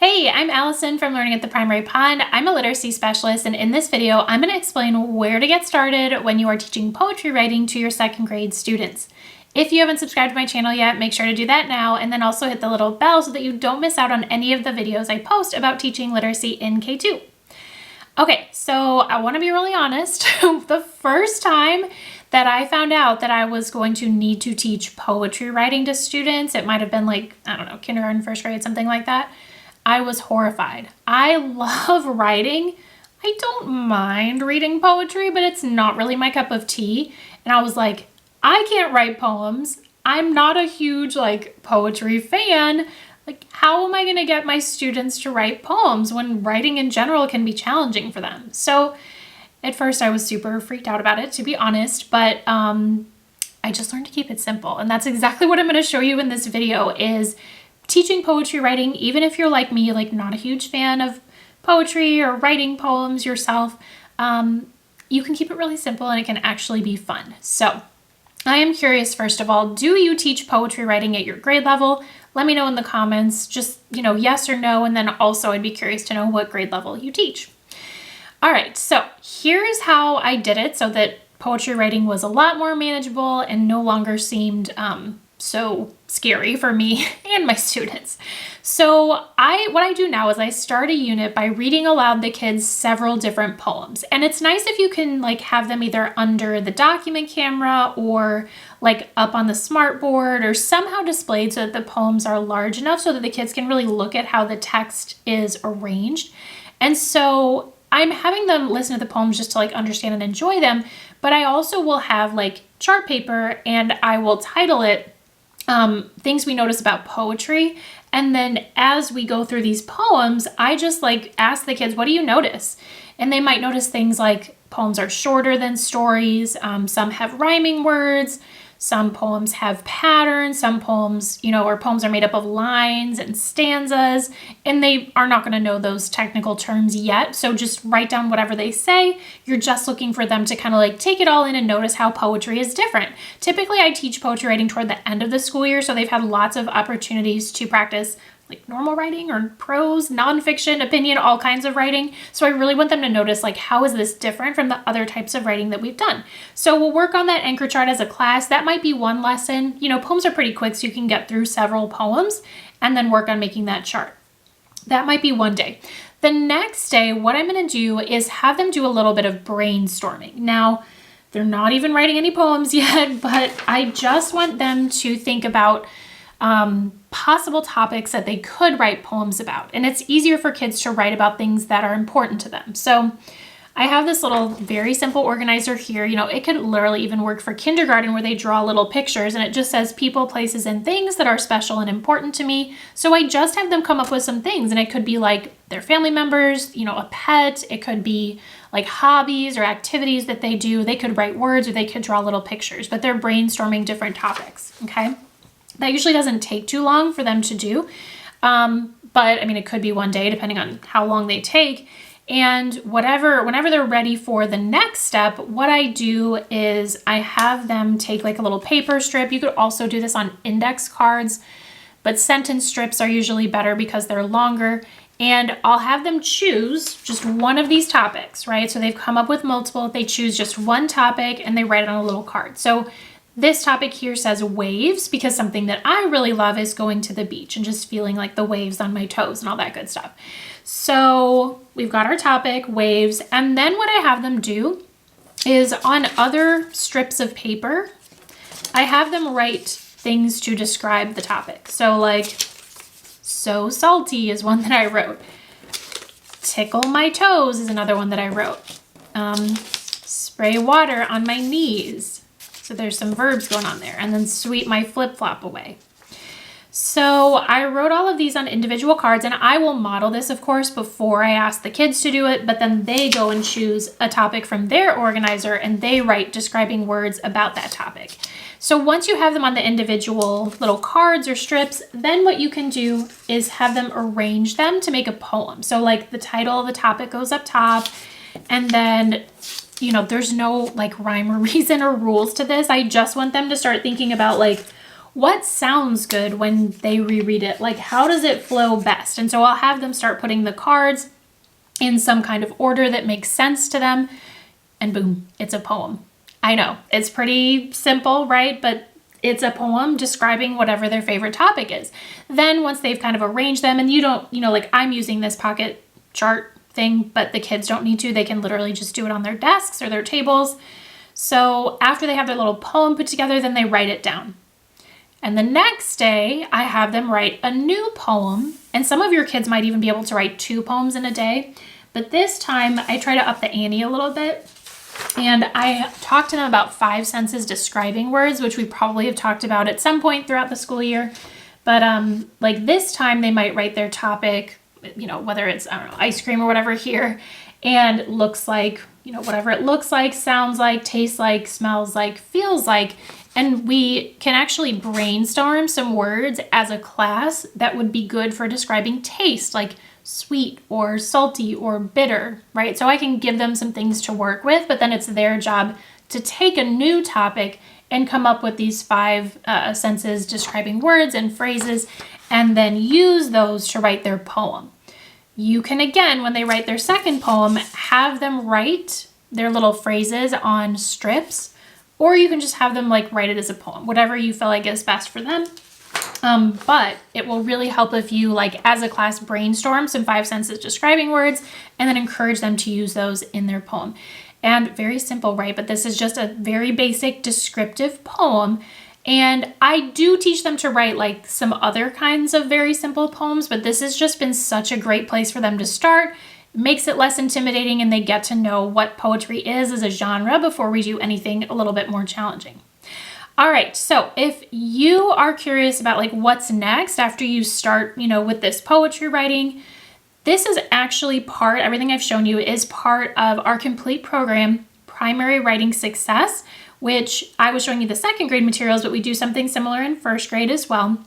Hey, I'm Allison from Learning at the Primary Pond. I'm a literacy specialist, and in this video, I'm going to explain where to get started when you are teaching poetry writing to your second grade students. If you haven't subscribed to my channel yet, make sure to do that now, and then also hit the little bell so that you don't miss out on any of the videos I post about teaching literacy in K2. Okay, so I want to be really honest. The first time that I found out that I was going to need to teach poetry writing to students, it might have been like, I don't know, kindergarten, first grade, something like that. I was horrified. I love writing. I don't mind reading poetry, but it's not really my cup of tea. And I was like, I can't write poems. I'm not a huge poetry fan. How am I going to get my students to write poems when writing in general can be challenging for them? So at first I was super freaked out about it, to be honest, but I just learned to keep it simple. And that's exactly what I'm going to show you in this video is teaching poetry writing, even if you're like me, not a huge fan of poetry or writing poems yourself, you can keep it really simple and it can actually be fun. So I am curious, first of all, do you teach poetry writing at your grade level? Let me know in the comments, just, yes or no. And then also I'd be curious to know what grade level you teach. All right, so here's how I did it so that poetry writing was a lot more manageable and no longer seemed so scary for me and my students. So what I do now is I start a unit by reading aloud the kids several different poems. And it's nice if you can have them either under the document camera or up on the smartboard or somehow displayed so that the poems are large enough so that the kids can really look at how the text is arranged. And so I'm having them listen to the poems just to understand and enjoy them, but I also will have chart paper and I will title it things we notice about poetry. And then as we go through these poems, I just ask the kids, what do you notice? And they might notice things like poems are shorter than stories. Some have rhyming words. Some poems have patterns. Some poems, or poems are made up of lines and stanzas, and they are not going to know those technical terms yet. So just write down whatever they say. You're just looking for them to kind of take it all in and notice how poetry is different. Typically, I teach poetry writing toward the end of the school year, so they've had lots of opportunities to practice normal writing or prose, nonfiction, opinion, all kinds of writing. So I really want them to notice how is this different from the other types of writing that we've done. So we'll work on that anchor chart as a class. That might be one lesson. Poems are pretty quick, so you can get through several poems and then work on making that chart. That might be one day. The next day, what I'm going to do is have them do a little bit of brainstorming. Now, they're not even writing any poems yet, but I just want them to think about possible topics that they could write poems about. And it's easier for kids to write about things that are important to them. So I have this little very simple organizer here. It could literally even work for kindergarten where they draw little pictures and it just says people, places, and things that are special and important to me. So I just have them come up with some things, and it could be their family members, a pet. It could be hobbies or activities that they do. They could write words or they could draw little pictures, but they're brainstorming different topics, okay? That usually doesn't take too long for them to do. But it could be one day depending on how long they take. And whenever they're ready for the next step, what I do is I have them take a little paper strip. You could also do this on index cards, but sentence strips are usually better because they're longer. And I'll have them choose just one of these topics, right? So they've come up with multiple. They choose just one topic and they write it on a little card. So this topic here says waves because something that I really love is going to the beach and just feeling the waves on my toes and all that good stuff. So we've got our topic, waves, and then what I have them do is on other strips of paper, I have them write things to describe the topic. So so salty is one that I wrote. Tickle my toes is another one that I wrote. Spray water on my knees. So there's some verbs going on there. And then sweep my flip-flop away. So I wrote all of these on individual cards, and I will model this, of course, before I ask the kids to do it, but then they go and choose a topic from their organizer and they write describing words about that topic. So once you have them on the individual little cards or strips, then what you can do is have them arrange them to make a poem. So the title of the topic goes up top, and then there's no rhyme or reason or rules to this. I just want them to start thinking about what sounds good when they reread it? Like, how does it flow best? And so I'll have them start putting the cards in some kind of order that makes sense to them, and boom, it's a poem. I know, it's pretty simple, right? But it's a poem describing whatever their favorite topic is. Then once they've kind of arranged them, and you don't, like I'm using this pocket chart thing, but the kids don't need to. They can literally just do it on their desks or their tables. So after they have their little poem put together, then they write it down. And the next day, I have them write a new poem. And some of your kids might even be able to write 2 poems in a day. But this time, I try to up the ante a little bit. And I talked to them about 5 senses describing words, which we probably have talked about at some point throughout the school year. But like this time, they might write their topic, whether it's, I don't know, ice cream or whatever here, and looks like, whatever it looks like, sounds like, tastes like, smells like, feels like. And we can actually brainstorm some words as a class that would be good for describing taste, like sweet or salty or bitter, right? So I can give them some things to work with, but then it's their job to take a new topic and come up with these 5 senses describing words and phrases, and then use those to write their poem. You can, again, when they write their second poem, have them write their little phrases on strips, or you can just have them like write it as a poem, whatever you feel like is best for them. But it will really help if you, like, as a class, brainstorm some 5 senses describing words and then encourage them to use those in their poem. And very simple, right? But this is just a very basic descriptive poem. And I do teach them to write like some other kinds of very simple poems, but this has just been such a great place for them to start. It makes it less intimidating, and they get to know what poetry is as a genre before we do anything a little bit more challenging. All right, so if you are curious about like what's next after you start, with this poetry writing, this is actually everything I've shown you is part of our complete program, Primary Writing Success, which I was showing you the 2nd grade materials, but we do something similar in 1st grade as well.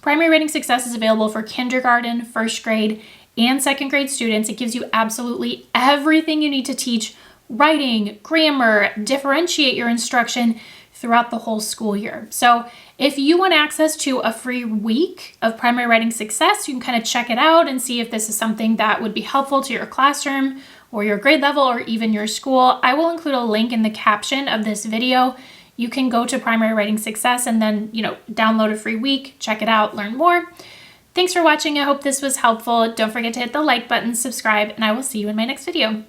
Primary Writing Success is available for kindergarten, 1st grade, and 2nd grade students. It gives you absolutely everything you need to teach writing, grammar, differentiate your instruction throughout the whole school year. So if you want access to a free week of Primary Writing Success, you can kind of check it out and see if this is something that would be helpful to your classroom or your grade level or even your school. I will include a link in the caption of this video. You can go to Primary Writing Success and then, download a free week, check it out, learn more. Thanks for watching. I hope this was helpful. Don't forget to hit the like button, subscribe, and I will see you in my next video.